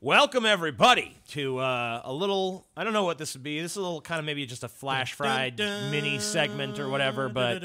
Welcome, everybody, to a little, I don't know what this would be. This is a little kind of maybe just a flash fried mini segment or whatever, but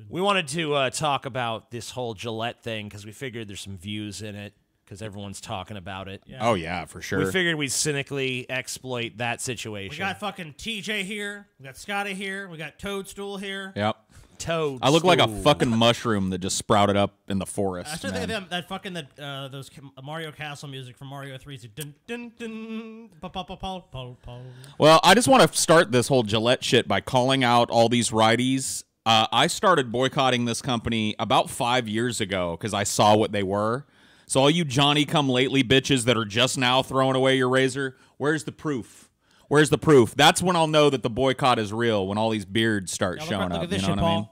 we wanted to talk about this whole Gillette thing because we figured there's some views in it because everyone's talking about it. Yeah. Oh, yeah, for sure. We figured we'd cynically exploit that situation. We got fucking TJ here. We got Scotty here. We got Toadstool here. Yep. Toadstool. I look like a fucking mushroom that just sprouted up in the forest. I still think of that fucking those Mario Castle music from Mario 3. Dun, dun, dun, pa, pa, pa, pa, pa, pa. Well, I just want to start this whole Gillette shit by calling out all these righties. I started boycotting this company about 5 years ago because I saw what they were. So all you Johnny-come-lately bitches that are just now throwing away your razor, where's the proof? Where's the proof? That's when I'll know that the boycott is real, when all these beards start showing up. You know what I mean?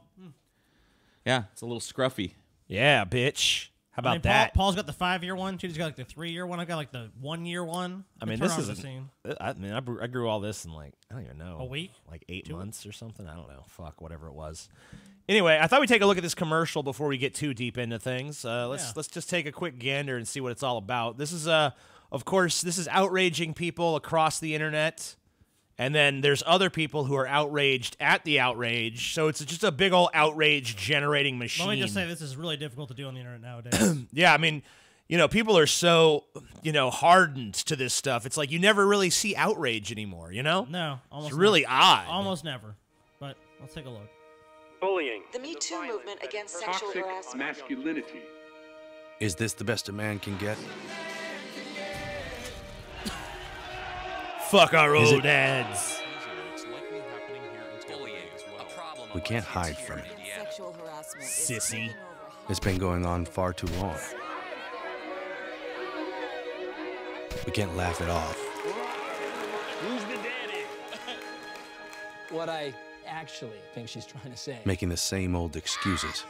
Yeah, it's a little scruffy. Yeah, bitch. How about that? Paul's got the 5-year one. She's got like the 3-year one. I got like the 1-year one. I mean, this is. I grew all this in like I don't even know a week, like 8 months or something. I don't know. Fuck, whatever it was. Anyway, I thought we'd take a look at this commercial before we get too deep into things. Let's just take a quick gander and see what it's all about. This is of course, this is outraging people across the internet. And then there's other people who are outraged at the outrage. So it's just a big old outrage generating machine. Let me just say this is really difficult to do on the internet nowadays. Yeah, I mean, you know, people are so, you know, hardened to this stuff. It's like you never really see outrage anymore, you know? No, almost it's really odd. Almost never. But let's take a look. Bullying. The Me Too movement against sexual harassment. Toxic masculinity. Is this the best a man can get? Fuck our old dads. We can't hide from it. Sexual harassment. Sissy. It's been going on far too long. We can't laugh it off. Who's the daddy? What I actually think she's trying to say. Making the same old excuses.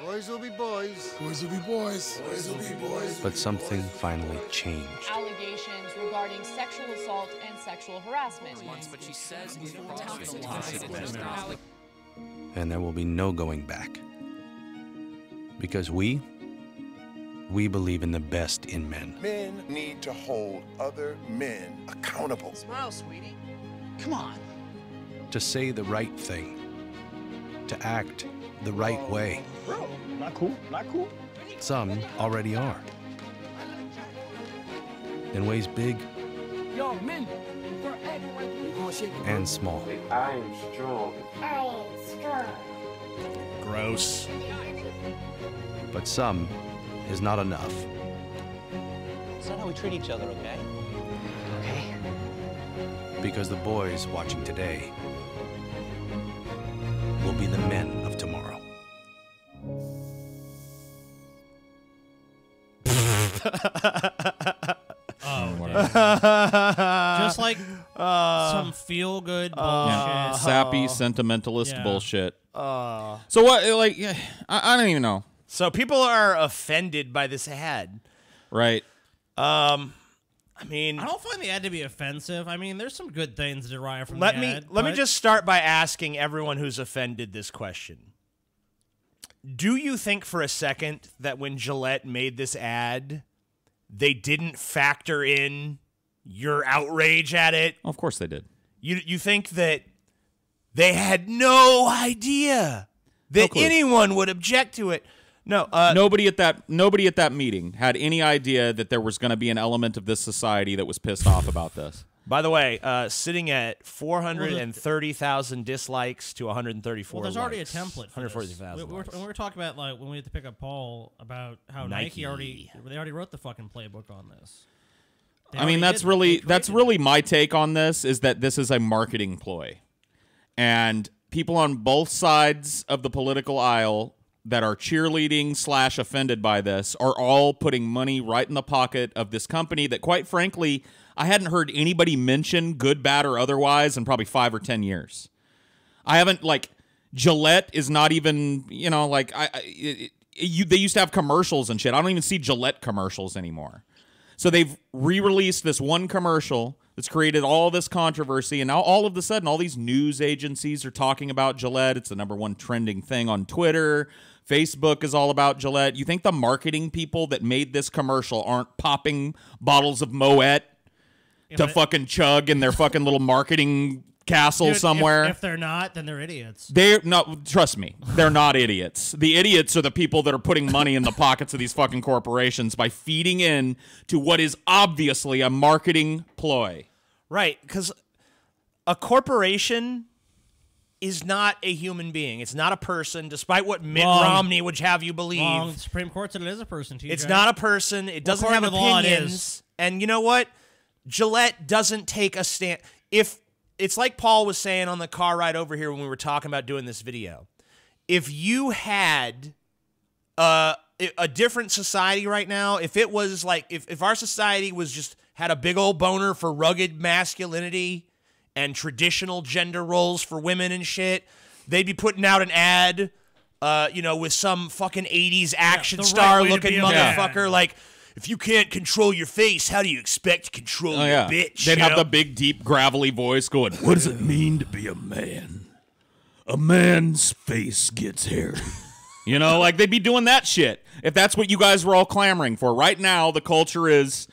Boys will be boys. Boys will be boys. Boys will be boys. But something finally changed. Allegations regarding sexual assault and sexual harassment. But she says And there will be no going back. Because we believe in the best in men. Men need to hold other men accountable. Smile, sweetie. Come on. To say the right thing. To act the right way. Bro, not cool, not cool. Some already are. In ways big and small. I am strong. Gross. But some is not enough. It's not how we treat each other, okay? Okay. Because the boys watching today will be the men of tomorrow. Just like some feel-good bullshit. Sappy, sentimentalist bullshit. So what, like, I don't even know. So people are offended by this ad. Right. I mean, I don't find the ad to be offensive. I mean, there's some good things derived from let the me ad. let me just start by asking everyone who's offended this question. Do you think for a second that when Gillette made this ad, they didn't factor in your outrage at it? Of course they did. You think that they had no idea that anyone would object to it? No, nobody at that meeting had any idea that there was going to be an element of this society that was pissed off about this. By the way, sitting at 430,000 dislikes to 134. Well, there's already a likes. template for 140,000. we were talking about like when we had to pick up Paul about how Nike already wrote the fucking playbook on this. I mean, that's really my take on this, is that this is a marketing ploy. And people on both sides of the political aisle that are cheerleading / offended by this are all putting money right in the pocket of this company that, quite frankly, I hadn't heard anybody mention, good, bad, or otherwise, in probably 5 or 10 years. I haven't, like, Gillette is not even, you know, like, they used to have commercials and shit. I don't even see Gillette commercials anymore. So they've re-released this one commercial that's created all this controversy, and now all of a sudden, all these news agencies are talking about Gillette. It's the #1 trending thing on Twitter. Facebook is all about Gillette. You think the marketing people that made this commercial aren't popping bottles of Moet to fucking chug in their fucking little marketing castle somewhere? If they're not, then they're idiots. They're not. Trust me, they're not idiots. The idiots are the people that are putting money in the pockets of these fucking corporations by feeding in to what is obviously a marketing ploy. Right, because a corporation is not a human being. It's not a person, despite what Mitt Romney would have you believe. Wrong. The Supreme Court said it is a person, TJ. It's not a person. It doesn't have opinions. And you know what? Gillette doesn't take a stand. If it's like Paul was saying on the car ride over here when we were talking about doing this video. If you had a different society right now, if it was like, if our society was just had a big old boner for rugged masculinity and traditional gender roles for women and shit, they'd be putting out an ad, with some fucking 80s action star looking motherfucker like, if you can't control your face, how do you expect to control your bitch? They'd have the big, deep, gravelly voice going, what does it mean to be a man? A man's face gets hairy. Like they'd be doing that shit. If that's what you guys were all clamoring for. Right now, the culture is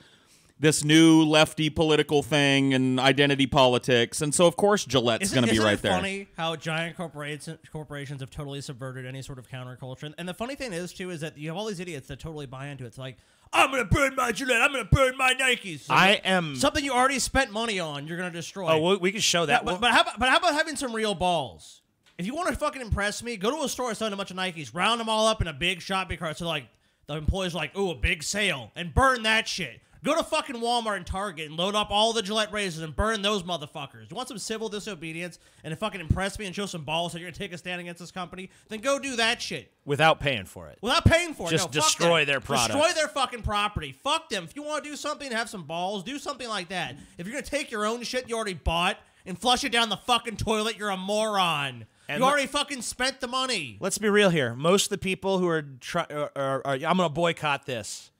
this new lefty political thing and identity politics. And so, of course, Gillette's going to be right there. Isn't it funny how giant corporations have totally subverted any sort of counterculture? And the funny thing is, too, is that you have all these idiots that totally buy into it. It's like, I'm going to burn my Gillette. I'm going to burn my Nikes. So something you already spent money on, you're going to destroy. Oh, we can show that. But how about having some real balls? If you want to fucking impress me, go to a store selling a bunch of Nikes, round them all up in a big shopping cart so like the employees are like, ooh, a big sale, and burn that shit. Go to fucking Walmart and Target and load up all the Gillette razors and burn those motherfuckers. You want some civil disobedience and to fucking impress me and show some balls that you're going to take a stand against this company? Then go do that shit. Without paying for it. Without paying for it. Just destroy their product. Destroy their fucking property. Fuck them. If you want to do something and have some balls, do something like that. If you're going to take your own shit you already bought and flush it down the fucking toilet, you're a moron. And you already fucking spent the money. Let's be real here. Most of the people who are I'm going to boycott this.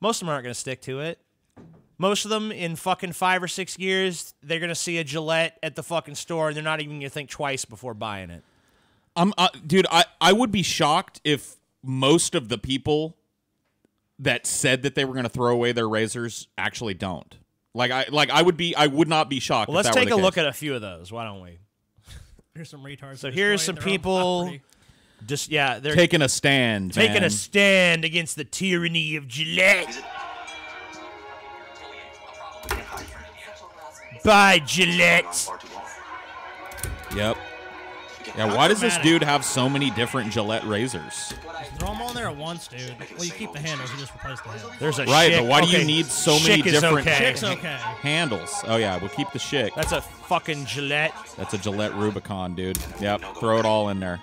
Most of them aren't going to stick to it. Most of them, in fucking 5 or 6 years, they're going to see a Gillette at the fucking store, and they're not even going to think twice before buying it. Dude, I would be shocked if most of the people that said that they were going to throw away their razors actually don't. I would not be shocked. Well, let's take a look at a few of those. Why don't we? Here's some retards. So here's some people they're taking a stand. Taking a stand against the tyranny of Gillette. Buy Gillette. Yep. Yeah, why does this dude have so many different Gillette razors? Throw them on there at once, dude. Well, you keep the handles, you just replace the handles. There's a right, shick. But why do you need so many different Shick's okay. handles? Oh yeah, we'll keep the shick. That's a fucking Gillette. That's a Gillette Rubicon, dude. Yep, throw it all in there.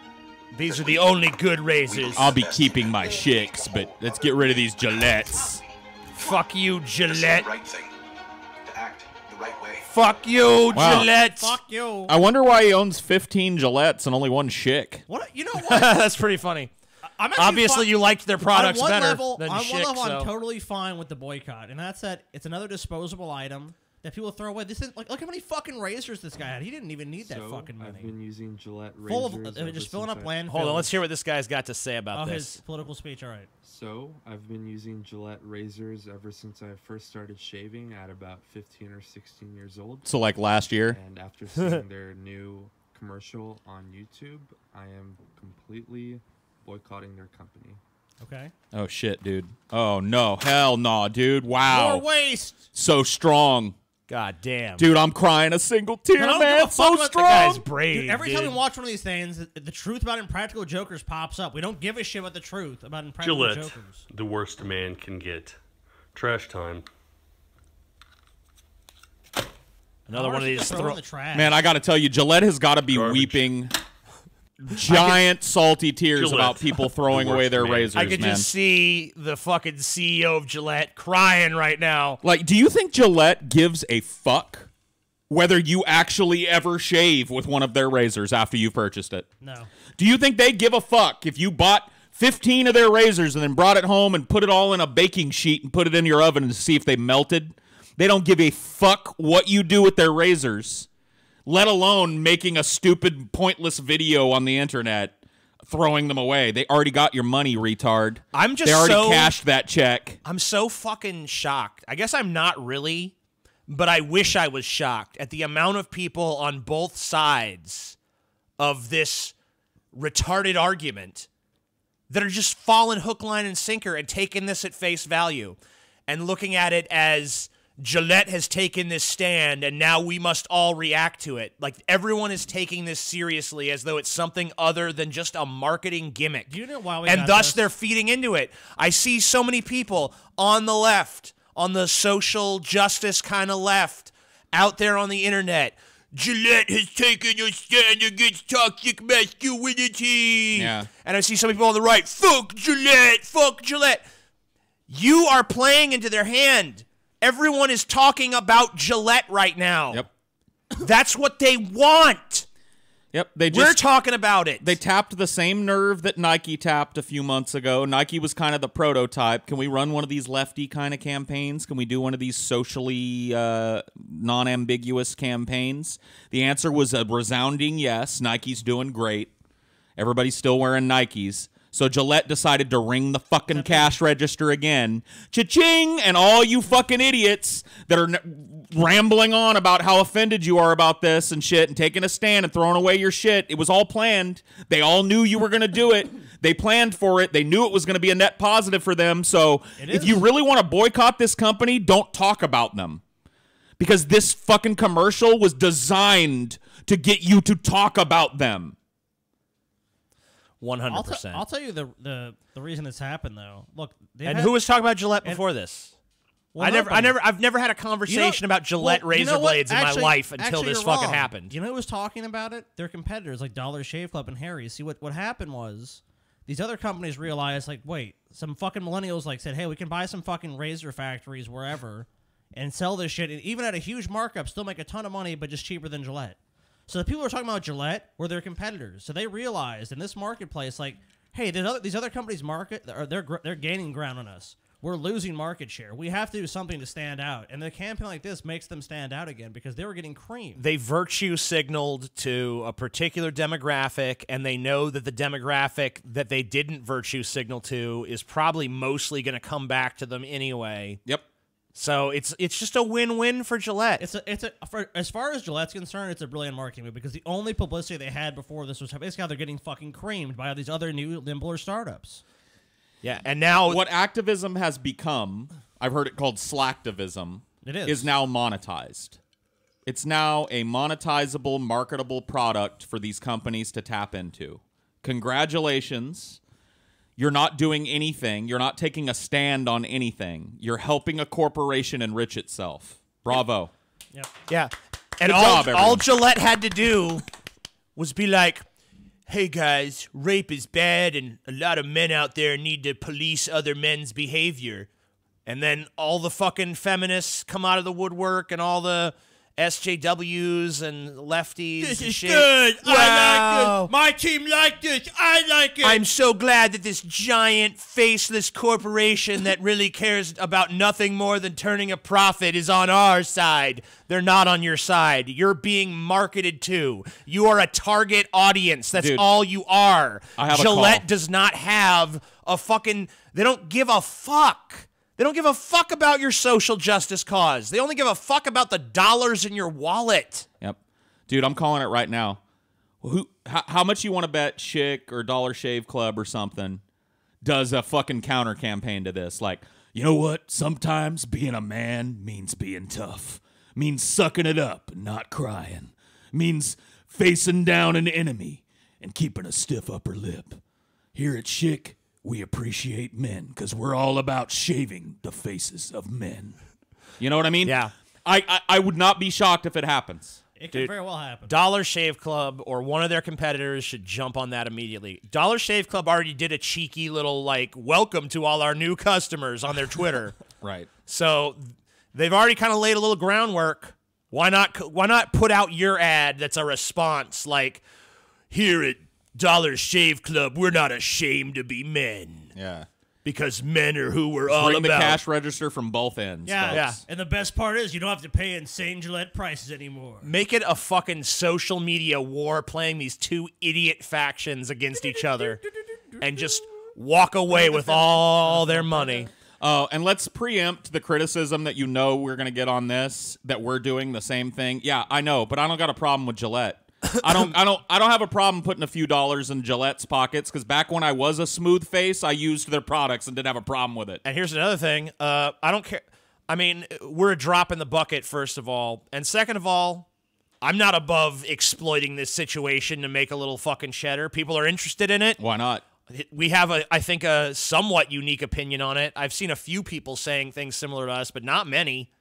These are the only good razors. I'll be keeping my shicks, but let's get rid of these Gillettes. Fuck you, Gillette. Right thing. To act the right way. Fuck you, Gillette. Fuck you. I wonder why he owns 15 Gillettes and only one shick. What? You know what? That's pretty funny. Obviously, you liked their products better than on Schick, one level, so. I'm totally fine with the boycott, and that's that it's another disposable item that people throw away. This is look how many fucking razors this guy had. He didn't even need that fucking money. I've been using Gillette full razors of just filling up landfills. Hold on, let's hear what this guy's got to say about this. His political speech. All right. So I've been using Gillette razors ever since I first started shaving at about 15 or 16 years old. So like last year. And after seeing their new commercial on YouTube, I am completely boycotting their company. Okay. Oh shit, dude. Oh no, hell no, dude. Wow. More waste. So strong. God damn. Dude, I'm crying a single tear, man. So strong. The guy's brave. Dude, every time we watch one of these things, the truth about Impractical Jokers pops up. We don't give a shit about the truth about Impractical Gillette, Jokers. the worst a man can get. Trash time. Another one of these. In the trash. Man, I got to tell you, Gillette has got to be weeping giant salty tears Gillette, about people throwing away their razors, I could just see the fucking CEO of Gillette crying right now. Like, do you think Gillette gives a fuck whether you actually ever shave with one of their razors after you've purchased it? No. Do you think they give a fuck if you bought 15 of their razors and then brought it home and put it all in a baking sheet and put it in your oven to see if they melted? They don't give a fuck what you do with their razors, let alone making a stupid, pointless video on the internet throwing them away. They already got your money, retard. They already cashed that check. I'm so fucking shocked. I guess I'm not really, but I wish I was shocked at the amount of people on both sides of this retarded argument that are just falling hook, line, and sinker and taking this at face value and looking at it as Gillette has taken this stand and now we must all react to it. Like, everyone is taking this seriously as though it's something other than just a marketing gimmick. Do you know why we and got thus this? They're feeding into it. I see so many people on the left, on the social justice kind of left, out there on the internet. Gillette has taken a stand against toxic masculinity. Yeah. And I see some people on the right, fuck Gillette, fuck Gillette. You are playing into their hand. Everyone is talking about Gillette right now. Yep. That's what they want. Yep. We're talking about it. They tapped the same nerve that Nike tapped a few months ago. Nike was kind of the prototype. Can we run one of these lefty kind of campaigns? Can we do one of these socially non-ambiguous campaigns? The answer was a resounding yes. Nike's doing great. Everybody's still wearing Nikes. So Gillette decided to ring the fucking cash register again. Cha-ching! And all you fucking idiots that are rambling on about how offended you are about this and shit and taking a stand and throwing away your shit. It was all planned. They all knew you were going to do it. They planned for it. They knew it was going to be a net positive for them. So if you really want to boycott this company, don't talk about them. Because this fucking commercial was designed to get you to talk about them. 100%. I'll tell you the reason this happened though. Look, who was talking about Gillette before this? Well, I've never had a conversation about Gillette razor blades in my life until this fucking happened. You know who was talking about it? Their competitors like Dollar Shave Club and Harry's. See what happened was these other companies realized like, wait, some fucking millennials like said, hey, we can buy some fucking razor factories wherever and sell this shit, and even at a huge markup, still make a ton of money, but just cheaper than Gillette. So the people who are talking about Gillette were their competitors. So they realized in this marketplace, like, hey, these other companies they're gaining ground on us. We're losing market share. We have to do something to stand out. And the campaign like this makes them stand out again because they were getting creamed. They virtue signaled to a particular demographic, and they know that the demographic that they didn't virtue signal to is probably mostly going to come back to them anyway. Yep. So it's just a win-win for Gillette. As far as Gillette's concerned, it's a brilliant marketing move because the only publicity they had before this was basically how they're getting fucking creamed by all these other new, nimbler startups. Yeah, and now what Activism has become, I've heard it called Slacktivism, is now monetized. It's now a monetizable, marketable product for these companies to tap into. Congratulations. You're not doing anything. You're not taking a stand on anything. You're helping a corporation enrich itself. Bravo. Yep. Yeah. And Good all Gillette had to do was be like, hey, guys, rape is bad, and a lot of men out there need to police other men's behavior. And then all the fucking feminists come out of the woodwork, and all the SJWs and lefties This and is shit. good. Wow. I like this. My team like this. I like it. I'm so glad that this giant, faceless corporation that really cares about nothing more than turning a profit is on our side. They're not on your side. You're being marketed to. You are a target audience. That's Dude, all you are. I have Gillette a call. does not have a fucking... They don't give a fuck. They don't give a fuck about your social justice cause. They only give a fuck about the dollars in your wallet. Yep. Dude, I'm calling it right now. How much you want to bet Schick or Dollar Shave Club or something does a fucking counter campaign to this? Like, you know what? Sometimes being a man means being tough. Means sucking it up and not crying. Means facing down an enemy and keeping a stiff upper lip. Here at Schick, we appreciate men because we're all about shaving the faces of men. You know what I mean? Yeah. I would not be shocked if it happens. It could very well happen. Dollar Shave Club or one of their competitors should jump on that immediately. Dollar Shave Club already did a cheeky little, like, welcome to all our new customers on their Twitter. Right. So they've already kind of laid a little groundwork. Why not put out your ad that's a response like, here at Dollar Shave Club, we're not ashamed to be men. Yeah. Because men are who we're all Bring about. the cash register from both ends. Yeah, folks. and the best part is you don't have to pay insane Gillette prices anymore. Make it a fucking social media war playing these two idiot factions against each other and just walk away with all their money. Oh, and let's preempt the criticism that we're going to get on this, that we're doing the same thing. Yeah, I know, but I don't got a problem with Gillette. I don't have a problem putting a few dollars in Gillette's pockets, because back when I was a smooth face, I used their products and didn't have a problem with it. And here's another thing. I don't care. I mean, we're a drop in the bucket, first of all. And second of all, I'm not above exploiting this situation to make a little fucking cheddar. People are interested in it. Why not? We have, I think, a somewhat unique opinion on it. I've seen a few people saying things similar to us, but not many.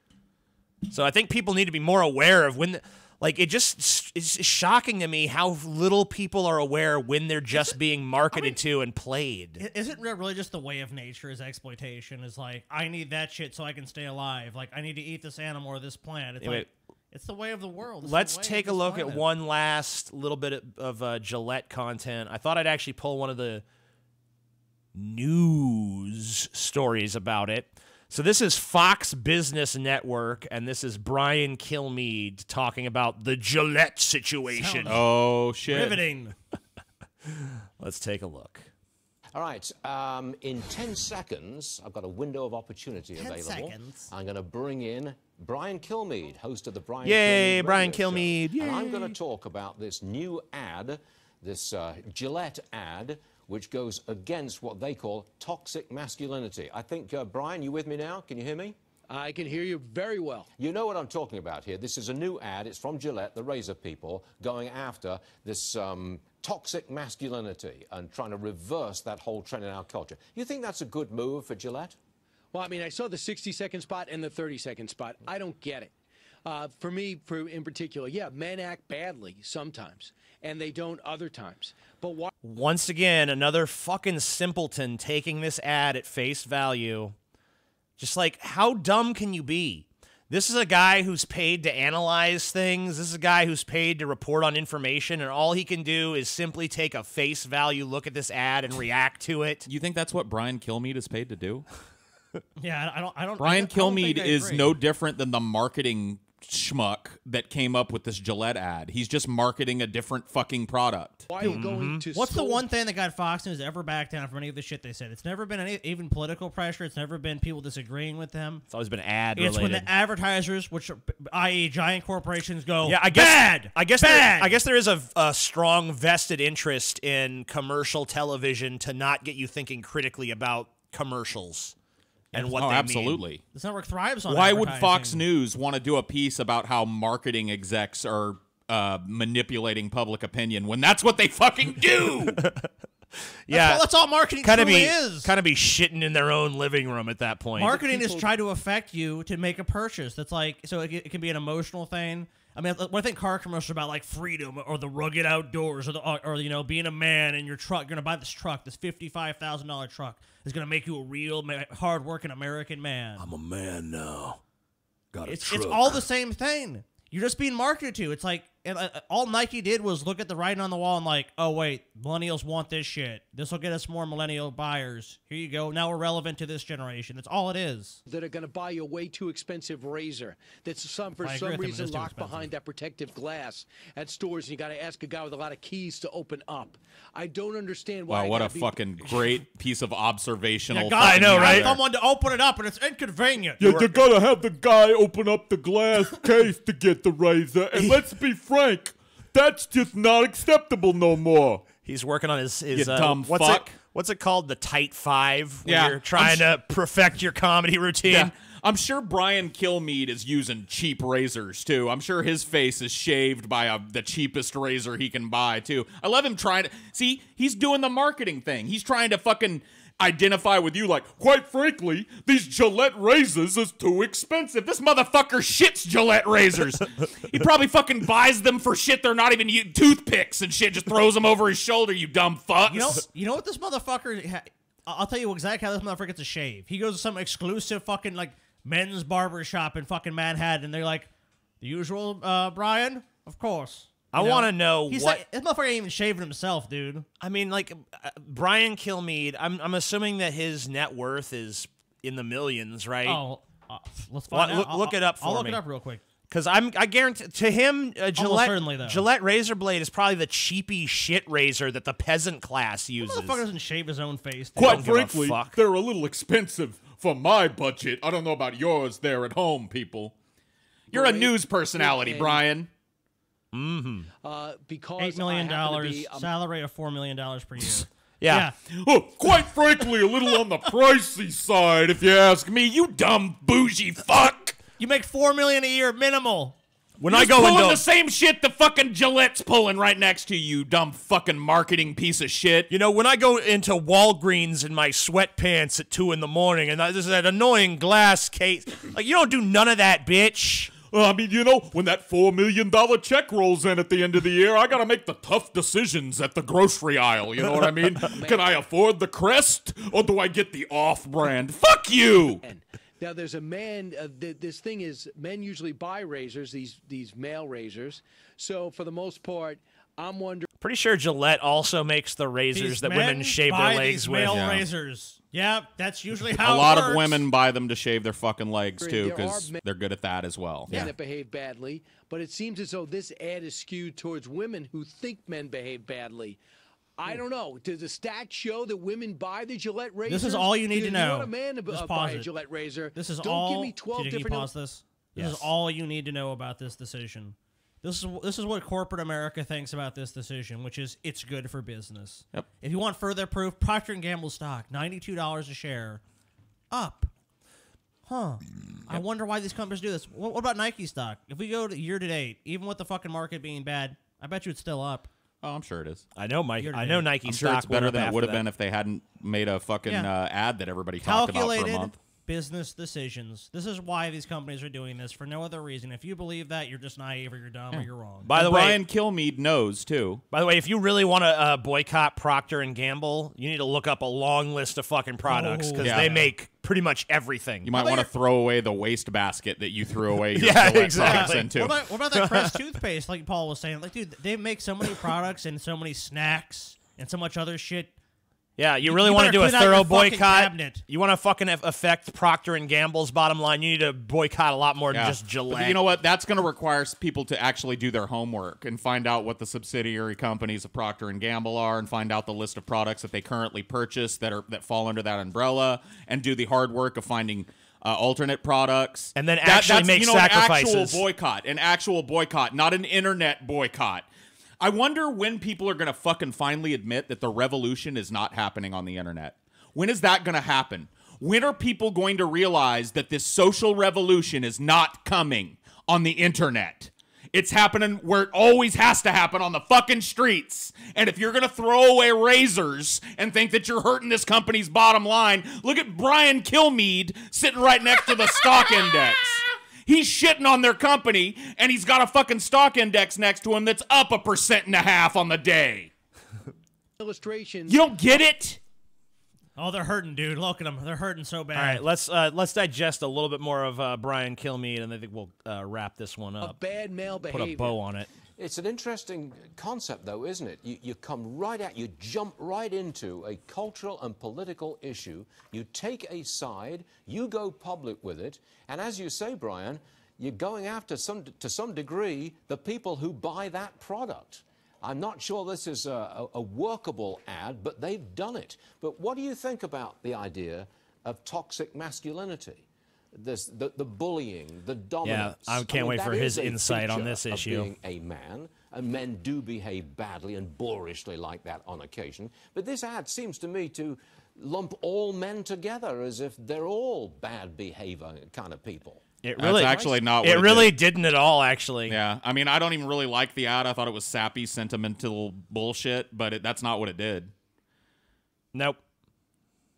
So I think people need to be more aware of when... it's shocking to me how little people are aware when they're just being marketed to and played. Isn't it really just the way of nature is exploitation? Is like, I need that shit so I can stay alive. Like, I need to eat this animal or this plant. It's Anyway, it's the way of the world. It's let's the way take of a this look planet. at one last little bit of Gillette content. I thought I'd actually pull one of the news stories about it. So this is Fox Business Network, and this is Brian Kilmeade talking about the Gillette situation. Oh, shit. Riveting. Let's take a look. All right, in 10 seconds, I've got a window of opportunity 10 available. seconds. I'm going to bring in Brian Kilmeade, host of the Brian Yay, Kilmeade Brian Radio Show. Kilmeade, And I'm yay. going to talk about this new ad, this Gillette ad, which goes against what they call toxic masculinity. I think, Brian, you with me now? Can you hear me? I can hear you very well. You know what I'm talking about here. This is a new ad. It's from Gillette, the razor people, going after this toxic masculinity and trying to reverse that whole trend in our culture. You think that's a good move for Gillette? Well, I mean, I saw the 60-second spot and the 30-second spot. I don't get it. For me, in particular, yeah, men act badly sometimes, and they don't other times. But why? Once again, another fucking simpleton taking this ad at face value. Just like, how dumb can you be? This is a guy who's paid to analyze things. This is a guy who's paid to report on information, and all he can do is simply take a face value look at this ad and react to it. You think that's what Brian Kilmeade is paid to do? Yeah, I don't. Brian I don't think Kilmeade I is agree. no different than the marketing schmuck that came up with this Gillette ad. He's just marketing a different fucking product. Why are you going to? What's the one thing that got Fox News to ever back down from any of the shit they said? It's never been even political pressure. It's never been people disagreeing with them. It's always been ad It's related. when the advertisers, which are, i.e. giant corporations, go, Yeah, I guess, bad, I guess, bad. I guess there is a strong vested interest in commercial television to not get you thinking critically about commercials and what they mean. Absolutely. This network thrives on Why would advertising. Fox News want to do a piece about how marketing execs are manipulating public opinion when that's what they fucking do? Yeah, That's all marketing kind of truly be is. kind of be shitting in their own living room at that point. Marketing is try to affect you to make a purchase. That's like, so it can be an emotional thing. I mean, what I think car commercials are about, like freedom or the rugged outdoors, or you know, being a man in your truck. You're gonna buy this truck, this $55,000 truck is gonna make you a real hard-working American man. I'm a man now. Got a It's truck. all the same thing. You're just being marketed to. It's like all Nike did was look at the writing on the wall and like, oh wait, millennials want this shit. This will get us more millennial buyers. Here you go. Now we're relevant to this generation. That's all it is. That are going to buy you a way too expensive razor that's for I agree some with them, it reason is too locked expensive. behind that protective glass at stores, and you got to ask a guy with a lot of keys to open up. I don't understand why. Wow, I what a gotta be- fucking great piece of observational. Yeah, God, fucking I know, right? there. Someone to open it up, and it's inconvenient. Yeah, you gotta have the guy open up the glass case to get the razor. And let's be frank, that's just not acceptable no more. He's working on his You dumb what's fuck. What's it called? The tight five. When Yeah, you're trying to perfect your comedy routine. Yeah. I'm sure Brian Kilmeade is using cheap razors, too. I'm sure his face is shaved by the cheapest razor he can buy, too. I love him trying to... See, he's doing the marketing thing. He's trying to fucking identify with you like, quite frankly, these Gillette razors is too expensive. This motherfucker shits Gillette razors. He probably fucking buys them for shit they're not even toothpicks and shit, just throws them over his shoulder, you dumb fucks. You know what this motherfucker... I'll tell you exactly how this motherfucker gets a shave. He goes to some exclusive fucking, like, men's barber shop in fucking Manhattan, and they're like, the usual, Brian? Of course. I want to know He's what... This motherfucker ain't even shaving himself, dude. I mean, like, Brian Kilmeade, I'm assuming that his net worth is in the millions, right? Oh, let's find out. Look it up for me. I'll look it up real quick. Because I guarantee, to him, certainly, though. Gillette razor blade is probably the cheapy shit razor that the peasant class uses. Motherfucker doesn't shave his own face. Quite frankly, they're a little expensive for my budget. I don't know about yours there at home, people. You're a news personality, Brian. Because $8 million, salary of $4 million per year. Yeah. Oh, quite frankly, a little on the pricey side, if you ask me. You dumb bougie fuck. You make $4 million a year minimal. When I go into the same shit the fucking Gillette's pulling right next to you, dumb fucking marketing piece of shit. You know, when I go into Walgreens in my sweatpants at 2 in the morning, and there's that annoying glass case, like, you don't do none of that, bitch. I mean, you know, when that $4 million check rolls in at the end of the year, I gotta make the tough decisions at the grocery aisle, you know what I mean? Can I afford the Crest, or do I get the off-brand? Fuck you! Now, there's a man, this thing is, men usually buy razors, these male razors, so for the most part, I'm wondering... Pretty sure Gillette also makes the razors that women shave their legs with. Male razors. Yeah, that's usually how a lot it works. of women buy them to shave their fucking legs, too, because they're good at that as well. Men that behave badly, but it seems as though this ad is skewed towards women who think men behave badly. I don't know. Does the stats show that women buy the Gillette razor? This is all you need to know. You want a man to buy a Gillette razor. This is don't all. Give me 12 Can you different. pause this? This is all you need to know about this decision. This is what corporate America thinks about this decision, which is it's good for business. Yep. If you want further proof, Procter & Gamble stock, $92 a share, up. Huh. I wonder why these companies do this. What about Nike stock? If we go to year to date, even with the fucking market being bad, I bet you it's still up. Oh, I'm sure it is. I know Nike I'm sure stock it's better than it would have that. been if they hadn't made a fucking ad that everybody talked about for a month. Calculated business decisions. This is why these companies are doing this, for no other reason. If you believe that, you're just naive or you're dumb or you're wrong. By the way, Brian Kilmeade knows, too. By the way, if you really want to boycott Procter & Gamble, you need to look up a long list of fucking products because they make pretty much everything. You might want to throw away the waste basket that you threw away your Yeah, Gillette exactly. products into. What about that Crest toothpaste, like Paul was saying? Like, dude, they make so many products and so many snacks and so much other shit. Yeah, you really want to do a thorough boycott. Cabinet. You want to fucking affect Procter & Gamble's bottom line. You need to boycott a lot more than just Gillette. But you know what? That's going to require people to actually do their homework and find out what the subsidiary companies of Procter & Gamble are and find out the list of products that they currently purchase that fall under that umbrella and do the hard work of finding alternate products. And then actually make sacrifices. An actual boycott, not an internet boycott. I wonder when people are going to fucking finally admit that the revolution is not happening on the internet. When is that going to happen? When are people going to realize that this social revolution is not coming on the internet? It's happening where it always has to happen, on the fucking streets. And if you're going to throw away razors and think that you're hurting this company's bottom line, look at Brian Kilmeade sitting right next to the stock index. He's shitting on their company, and he's got a fucking stock index next to him that's up 1.5% on the day. Illustrations. You don't get it? Oh, they're hurting, dude. Look at them. They're hurting so bad. All right, let's digest a little bit more of Brian Kilmeade, and I think we'll wrap this one up. A bad male behavior. Put a bow on it. It's an interesting concept, though, isn't it? You come right at, you jump right into a cultural and political issue. You take a side, you go public with it, and as you say, Brian, you're going after, to some degree, the people who buy that product. I'm not sure this is a workable ad, but they've done it. But what do you think about the idea of toxic masculinity? The bullying, the dominance. Yeah, I can't wait for his insight on this issue. Being a man, and men do behave badly and boorishly like that on occasion. But this ad seems to me to lump all men together as if they're all bad behavior kind of people. That's actually not what it really didn't at all, actually. Yeah, I mean, I don't even really like the ad. I thought it was sappy, sentimental bullshit, but that's not what it did. Nope.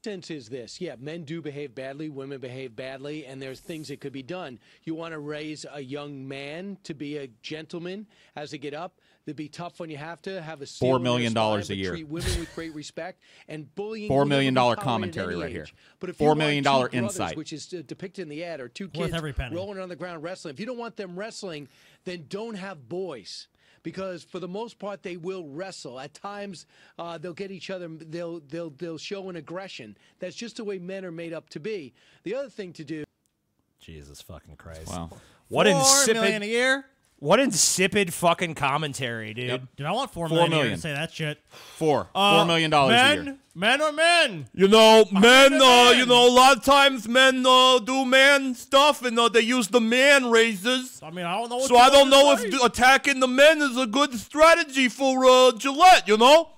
Sense is this: yeah, men do behave badly, women behave badly, and there's things that could be done. You want to raise a young man to be a gentleman as they get up. To be tough when you have a $4 million a year. Treat women with great respect, and bullying. $4 million commentary right here. But if $4 million insight, which is depicted in the ad, or two kids rolling on the ground wrestling. If you don't want them wrestling, then don't have boys. because for the most part they will wrestle. At times they'll get each other. They'll show an aggression. That's just the way men are made up to be. The other thing to do. Jesus fucking Christ! Wow. What $4 million a year. What insipid fucking commentary, dude. Yep. Dude, I want $4 million million to say that shit. $4 million a year. Men are men. You know, men, you know, a lot of times men do man stuff and they use the man raises. I mean, I don't know what So I don't know if attacking the men is a good strategy for Gillette, you know?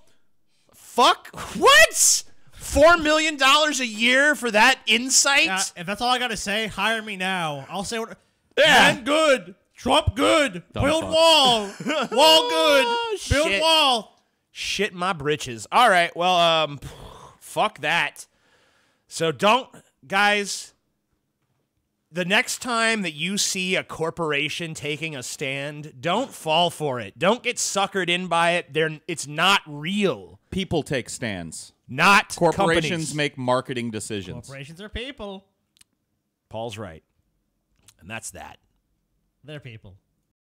Fuck. What? $4 million a year for that insight? Yeah, if that's all I got to say, hire me now. I'll say what. Yeah. Men good. Trump good. Dumb Build fuck. wall. Wall good. Build Shit. wall. Shit my britches. All right, well, fuck that. So don't, guys, the next time that you see a corporation taking a stand, don't fall for it. Don't get suckered in by it. It's not real. People take stands. Not Corporations companies. make marketing decisions. Corporations are people. Paul's right. And that's that. They're people.